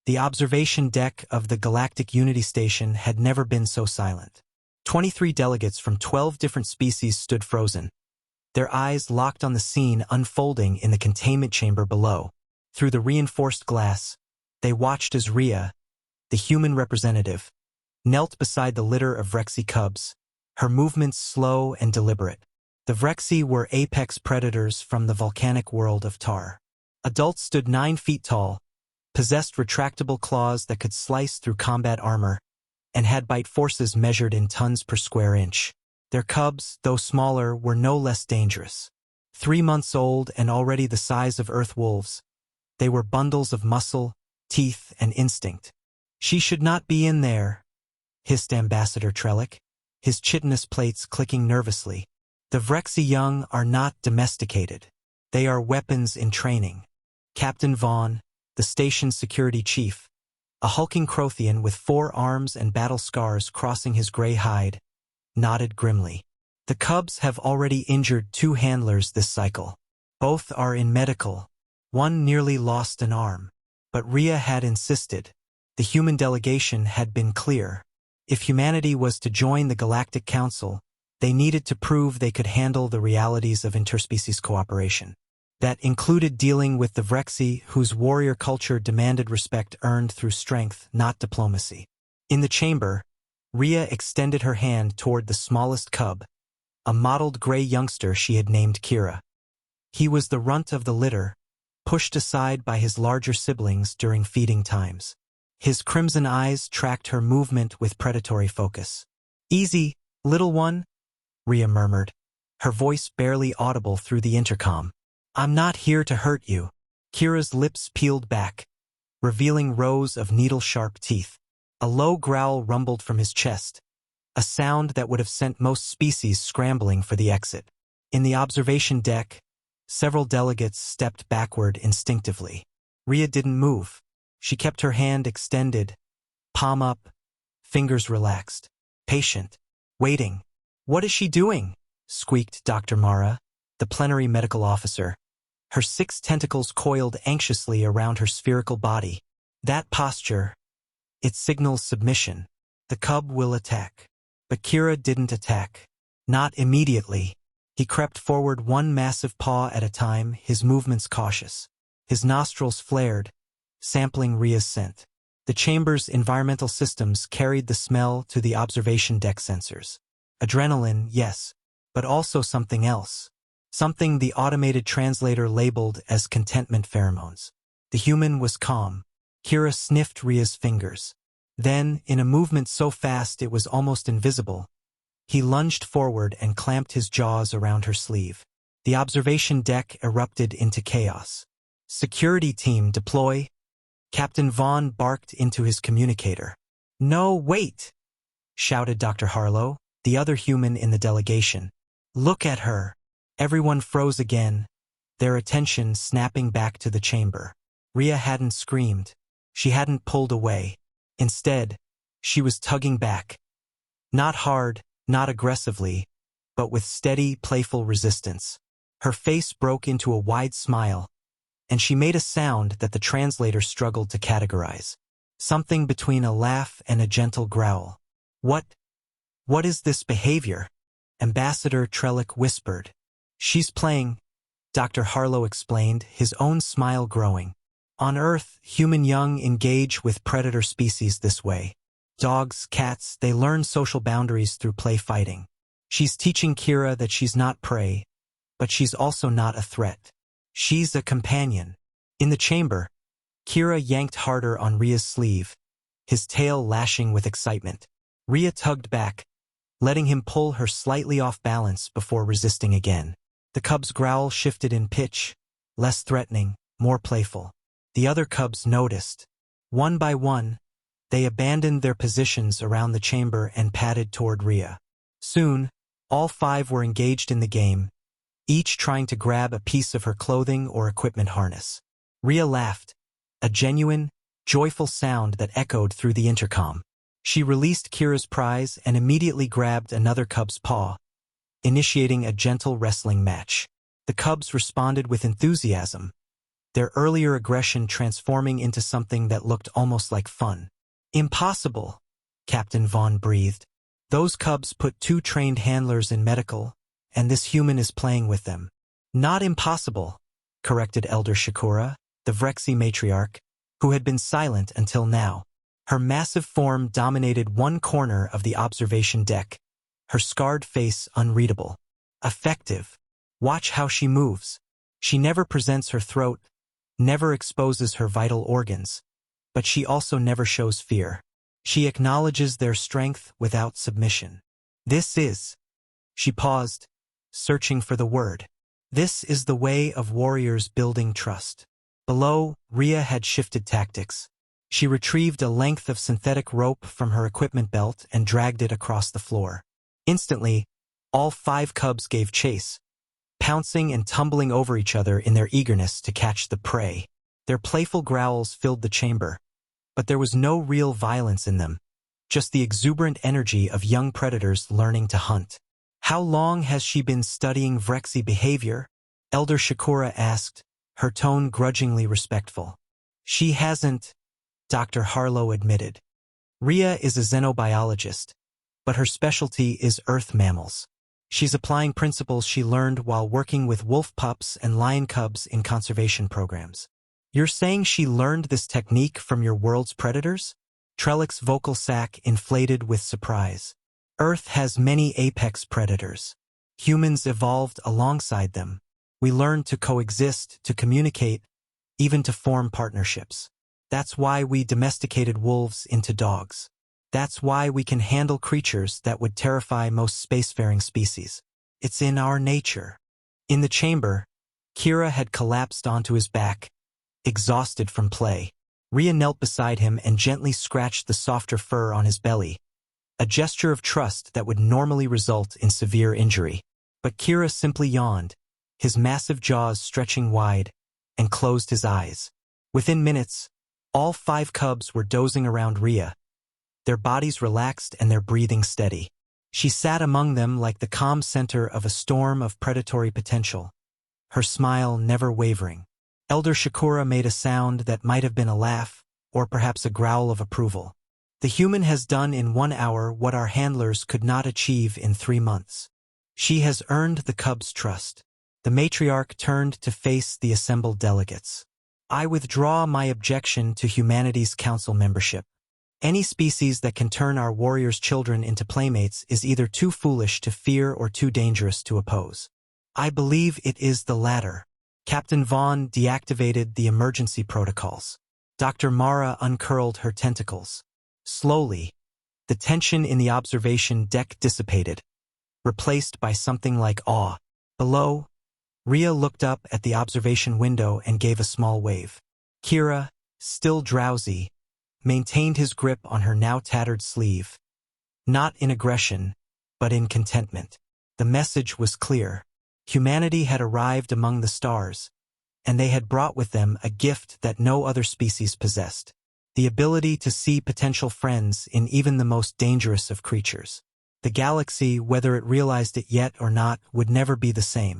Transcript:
The observation deck of the Galactic Unity Station had never been so silent. 23 delegates from 12 different species stood frozen, their eyes locked on the scene unfolding in the containment chamber below. Through the reinforced glass, they watched as Rhea, the human representative, knelt beside the litter of Vrexy cubs, her movements slow and deliberate. The Vrexy were apex predators from the volcanic world of Tar. Adults stood 9 feet tall, possessed retractable claws that could slice through combat armor, and had bite forces measured in tons per square inch. Their cubs, though smaller, were no less dangerous. 3 months old and already the size of earth wolves, they were bundles of muscle, teeth, and instinct. "She should not be in there," hissed Ambassador Trellick, his chitinous plates clicking nervously. "The Vrexy young are not domesticated. They are weapons in training." Captain Vaughn, the station's security chief, a hulking Crothian with 4 arms and battle scars crossing his gray hide, nodded grimly. "The cubs have already injured 2 handlers this cycle. Both are in medical. One nearly lost an arm. But Rhea had insisted. The human delegation had been clear. If humanity was to join the Galactic Council, they needed to prove they could handle the realities of interspecies cooperation. That included dealing with the Vrexy, whose warrior culture demanded respect earned through strength, not diplomacy. In the chamber, Rhea extended her hand toward the smallest cub, a mottled gray youngster she had named Kira. He was the runt of the litter, pushed aside by his larger siblings during feeding times. His crimson eyes tracked her movement with predatory focus. "Easy, little one," Rhea murmured, her voice barely audible through the intercom. "I'm not here to hurt you." Kira's lips peeled back, revealing rows of needle-sharp teeth. A low growl rumbled from his chest, a sound that would have sent most species scrambling for the exit. In the observation deck, several delegates stepped backward instinctively. Rhea didn't move. She kept her hand extended, palm up, fingers relaxed. Patient. Waiting. "What is she doing?" squeaked Dr. Mara, the plenary medical officer, her 6 tentacles coiled anxiously around her spherical body. "That posture, it signals submission. The cub will attack." But Kira didn't attack. Not immediately. He crept forward 1 massive paw at a time, his movements cautious. His nostrils flared, sampling Rhea's scent. The chamber's environmental systems carried the smell to the observation deck sensors. Adrenaline, yes, but also something else. Something the automated translator labeled as contentment pheromones. The human was calm. Kira sniffed Rhea's fingers. Then, in a movement so fast it was almost invisible, he lunged forward and clamped his jaws around her sleeve. The observation deck erupted into chaos. "Security team, deploy!" Captain Vaughn barked into his communicator. "No, wait!" shouted Dr. Harlow, the other human in the delegation. "Look at her!" Everyone froze again, their attention snapping back to the chamber. Rhea hadn't screamed. She hadn't pulled away. Instead, she was tugging back. Not hard, not aggressively, but with steady, playful resistance. Her face broke into a wide smile, and she made a sound that the translator struggled to categorize. Something between a laugh and a gentle growl. What is this behavior?" Ambassador Trellick whispered. "She's playing," Dr. Harlow explained, his own smile growing. "On Earth, human young engage with predator species this way. Dogs, cats, they learn social boundaries through play fighting. She's teaching Kira that she's not prey, but she's also not a threat. She's a companion." In the chamber, Kira yanked harder on Rhea's sleeve, his tail lashing with excitement. Rhea tugged back, letting him pull her slightly off balance before resisting again. The cub's growl shifted in pitch, less threatening, more playful. The other cubs noticed. One by one, they abandoned their positions around the chamber and padded toward Rhea. Soon, all 5 were engaged in the game, each trying to grab a piece of her clothing or equipment harness. Rhea laughed, a genuine, joyful sound that echoed through the intercom. She released Kira's prize and immediately grabbed another cub's paw, initiating a gentle wrestling match. The cubs responded with enthusiasm, their earlier aggression transforming into something that looked almost like fun. "Impossible," Captain Vaughn breathed. "Those cubs put 2 trained handlers in medical, and this human is playing with them." "Not impossible," corrected Elder Shakura, the Vrexy matriarch, who had been silent until now. Her massive form dominated one corner of the observation deck, her scarred face unreadable. "Effective. Watch how she moves. She never presents her throat, never exposes her vital organs, but she also never shows fear. She acknowledges their strength without submission. This is—" She paused, searching for the word. "This is the way of warriors building trust." Below, Rhea had shifted tactics. She retrieved a length of synthetic rope from her equipment belt and dragged it across the floor. Instantly, all 5 cubs gave chase, pouncing and tumbling over each other in their eagerness to catch the prey. Their playful growls filled the chamber, but there was no real violence in them, just the exuberant energy of young predators learning to hunt. "How long has she been studying Vrexy behavior?" Elder Shakura asked, her tone grudgingly respectful. "She hasn't," Dr. Harlow admitted. "Rhea is a xenobiologist, but her specialty is earth mammals. She's applying principles she learned while working with wolf pups and lion cubs in conservation programs." "You're saying she learned this technique from your world's predators?" Trellick's vocal sac inflated with surprise. "Earth has many apex predators. Humans evolved alongside them. We learned to coexist, to communicate, even to form partnerships. That's why we domesticated wolves into dogs. That's why we can handle creatures that would terrify most spacefaring species. It's in our nature." In the chamber, Kira had collapsed onto his back, exhausted from play. Rhea knelt beside him and gently scratched the softer fur on his belly, a gesture of trust that would normally result in severe injury. But Kira simply yawned, his massive jaws stretching wide, and closed his eyes. Within minutes, all 5 cubs were dozing around Rhea, their bodies relaxed and their breathing steady. She sat among them like the calm center of a storm of predatory potential, her smile never wavering. Elder Shakura made a sound that might have been a laugh, or perhaps a growl of approval. "The human has done in 1 hour what our handlers could not achieve in 3 months. She has earned the cub's trust." The matriarch turned to face the assembled delegates. "I withdraw my objection to humanity's council membership. Any species that can turn our warriors' children into playmates is either too foolish to fear or too dangerous to oppose." "I believe it is the latter." Captain Vaughn deactivated the emergency protocols. Dr. Mara uncurled her tentacles. Slowly, the tension in the observation deck dissipated, replaced by something like awe. Below, Rhea looked up at the observation window and gave a small wave. Kira, still drowsy, maintained his grip on her now tattered sleeve. Not in aggression, but in contentment. The message was clear. Humanity had arrived among the stars, and they had brought with them a gift that no other species possessed: the ability to see potential friends in even the most dangerous of creatures. The galaxy, whether it realized it yet or not, would never be the same.